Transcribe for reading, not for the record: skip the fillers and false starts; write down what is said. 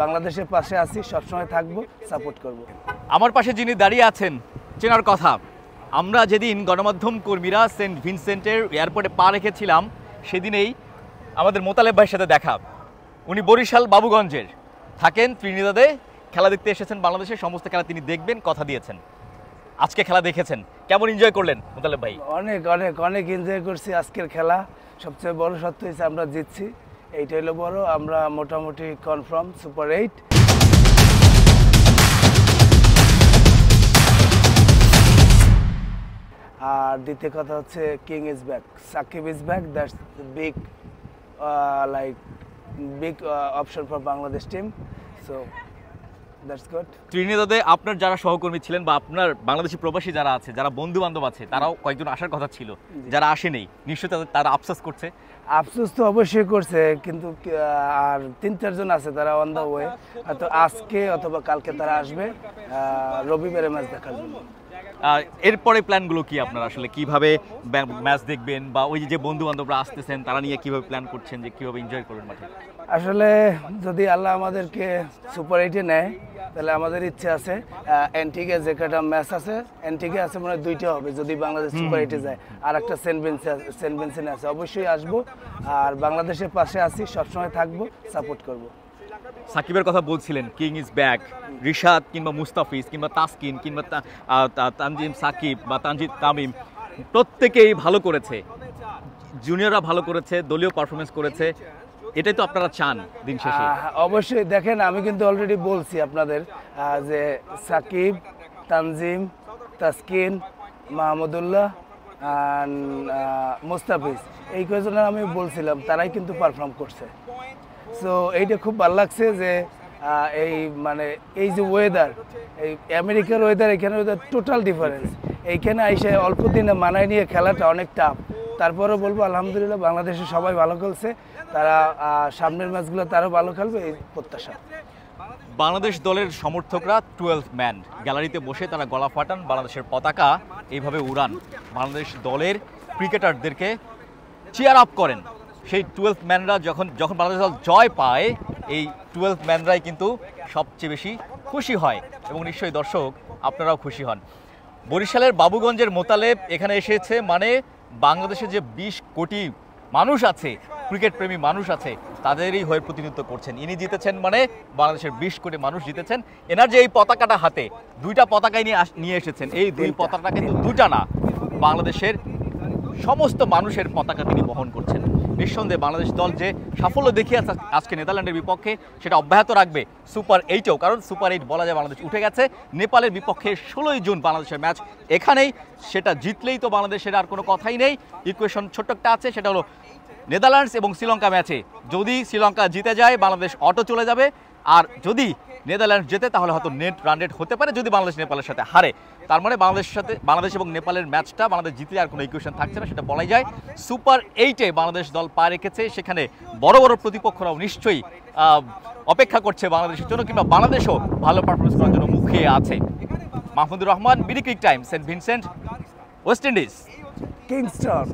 বাংলাদেশের পাশে আছি, সবসময় থাকবো, সাপোর্ট করব। আমার পাশে যিনি দাঁড়িয়ে আছেন চেনার কথা, আমরা যেদিন গণমাধ্যম কর্মীরা সেন্ট ভিনসেন্টের এয়ারপোর্টে পা রেখেছিলাম সেদিনেই আমাদের মোতালেব ভাইয়ের সাথে দেখা। উনি বরিশাল বাবুগঞ্জের, থাকেন ত্রিনিদাদে, খেলা দেখতে এসেছেন, বাংলাদেশের সমস্ত খেলা তিনি দেখবেন কথা দিয়েছেন। আজকে খেলা দেখেছেন, কেমন এনজয় করলেন মোতালেব ভাই? অনেক অনেক অনেক এনজয় করছি আজকের খেলা। সবচেয়ে বড় সত্য হচ্ছে আমরা জিতছি, এইটা হলো বড়। আমরা মোটামুটি কনফার্ম সুপার 8। আর দ্বিতীয় কথা হচ্ছে king is back, Shakib is back, that's big big option for Bangladesh team, so that's good. ত্রিনিদাদে আপনার যারা সহকর্মী ছিলেন বা আপনার বাংলাদেশি প্রবাসী যারা আছে, যারা বন্ধু বান্ধব আছে, তারাও কয়েকজন আসার কথা ছিল, যারা আসেনি, নিশ্চয়ই তারা আফসোস করছে। আফসোস তো অবশ্যই করছে, কিন্তু আর 3-4 জন আছে তারা অন দ্য ওয়ে, হয়তো আজকে অথবা কালকে তারা আসবে রবিবারে ম্যাচ দেখার জন্য। এরপরে প্ল্যানগুলো কি আপনার, আসলে কিভাবে ম্যাচ দেখবেন বা ওই যে বন্ধু বান্ধবরা আসতেছেন তারা নিয়ে কিভাবে প্ল্যান করছেন যে কিভাবে এনজয় করবেন মাঠে? আসলে যদি আল্লাহ আমাদেরকে সুপার 8-এ নেয় তাহলে আমাদের ইচ্ছে আছে অ্যান্টিগে যে কটা ম্যাচ আছে, অ্যান্টিগে আছে মনে হয় 2টা হবে যদি বাংলাদেশ সুপার 8-এ যায়, আর একটা সেন্ট ভিনসেন্ট আছে। অবশ্যই আসবো, আর বাংলাদেশের পাশে আছি, সবসময় থাকবো, সাপোর্ট করব। সাকিবের কথা বলছিলেন, কিং ইজ ব্যাক, রিশাদ কিংবা মুস্তাফিজ কিংবা তাসকিন কিংবা তানজিম সাকিব বা তানজিদ তামিম প্রত্যেকেই ভালো করেছে, জুনিয়ররা ভালো করেছে, দলীয় পারফরমেন্স করেছে, এটাই তো আপনারা চান দিন শেষে। অবশ্যই দেখেন, আমি কিন্তু অলরেডি বলছি আপনাদের যে সাকিব, তানজিম, তাসকিন, মাহমুদুল্লাহ, মুস্তাফিজ, এই কয়েকজনের আমি বলছিলাম, তারাই কিন্তু পারফর্ম করছে। সো এইটা খুব ভালো লাগছে যে এই মানে এই যে ওয়েদার, এই আমেরিকার ওয়েদার এখানে ওয়েদার টোটাল ডিফারেন্স। এইখানে এসে অল্প দিনে মানায় নিয়ে খেলাটা অনেক টাফ। তারপরেও বলবো আলহামদুলিল্লাহ বাংলাদেশে সবাই ভালো খেলছে, তারা সামনের ম্যাচগুলো তারও ভালো খেলবে এই প্রত্যাশা। বাংলাদেশ দলের সমর্থকরা 12 ম্যান গ্যালারিতে বসে তারা গলা ফাটান, বাংলাদেশের পতাকা এইভাবে উড়ান, বাংলাদেশ দলের ক্রিকেটারদেরকে চিয়ার আপ করেন। সেই 12 ম্যানরা যখন বাংলাদেশ দল জয় পায়, এই 12 ম্যানরাই কিন্তু সবচেয়ে বেশি খুশি হয়, এবং নিশ্চয়ই দর্শক আপনারাও খুশি হন। বরিশালের বাবুগঞ্জের মোতালেব এখানে এসেছে মানে বাংলাদেশে যে 20 কোটি মানুষ আছে, ক্রিকেট প্রেমী মানুষ আছে, তাদেরই হয়ে প্রতিনিধিত্ব করছেন। ইনি জিতেছেন মানে বাংলাদেশের 20 কোটি মানুষ জিতেছেন। এনার যে এই পতাকাটা হাতে, 2টা পতাকাই নিয়ে এসেছেন, এই 2 পতাকা কিন্তু 2টা না, বাংলাদেশের সমস্ত মানুষের পতাকা তিনি বহন করছেন। নিঃসন্দেহে বাংলাদেশ দল যে সাফল্য দেখিয়েছে আজকে নেদারল্যান্ডের বিপক্ষে, সেটা অব্যাহত রাখবে সুপার 8-এও, কারণ সুপার 8 বলা যায় বাংলাদেশ উঠে গেছে। নেপালের বিপক্ষে 16ই জুন বাংলাদেশের ম্যাচ এখানেই, সেটা জিতলেই তো বাংলাদেশের আর কোনো কথাই নেই। ইকুয়েশন ছোট্ট একটা আছে, সেটা হলো নেদারল্যান্ডস এবং শ্রীলঙ্কা ম্যাচে যদি শ্রীলঙ্কা জিতে যায় বাংলাদেশ অটো চলে যাবে, আর যদি নেদারল্যান্ডস জেতে তাহলে হয়তো নেট রান রেট হতে পারে যদি বাংলাদেশ নেপালের সাথে হারে। তার মানে বাংলাদেশ এবং নেপালের ম্যাচটা বাংলাদেশ জিতলে আর কোনো ইকুয়েশন থাকছে না, সেটা বলাই যায়। সুপার 8-এ বাংলাদেশ দল পা রেখেছে, সেখানে বড় বড় প্রতিপক্ষরাও নিশ্চয়ই অপেক্ষা করছে বাংলাদেশের জন্য, কিংবা বাংলাদেশও ভালো পারফরমেন্স করার জন্য মুখিয়ে আছে। Mahmudur Rahman, BD Crictime, Saint Vincent, West Indies, Kingston.